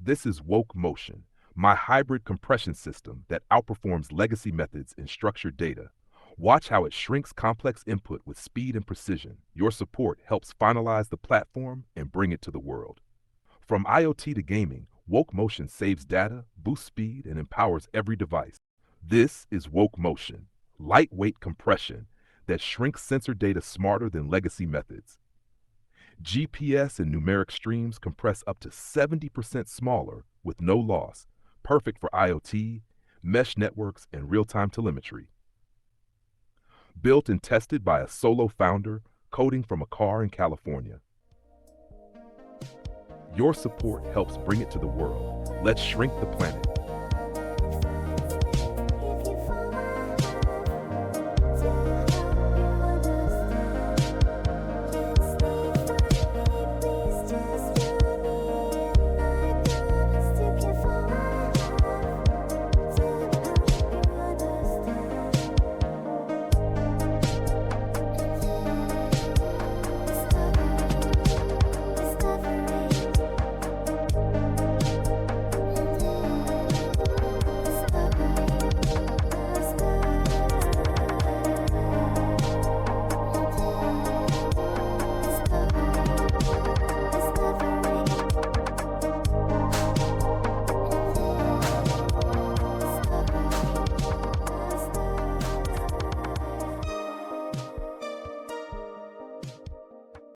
This is Woke Motion, my hybrid compression system that outperforms legacy methods in structured data. Watch how it shrinks complex input with speed and precision. Your support helps finalize the platform and bring it to the world. From IoT to gaming, Woke Motion saves data, boosts speed, and empowers every device. This is Woke Motion, lightweight compression that shrinks sensor data smarter than legacy methods. GPS and numeric streams compress up to 70% smaller with no loss, perfect for IoT, mesh networks, and real-time telemetry. Built and tested by a solo founder coding from a car in California. Your support helps bring it to the world. Let's shrink the planet.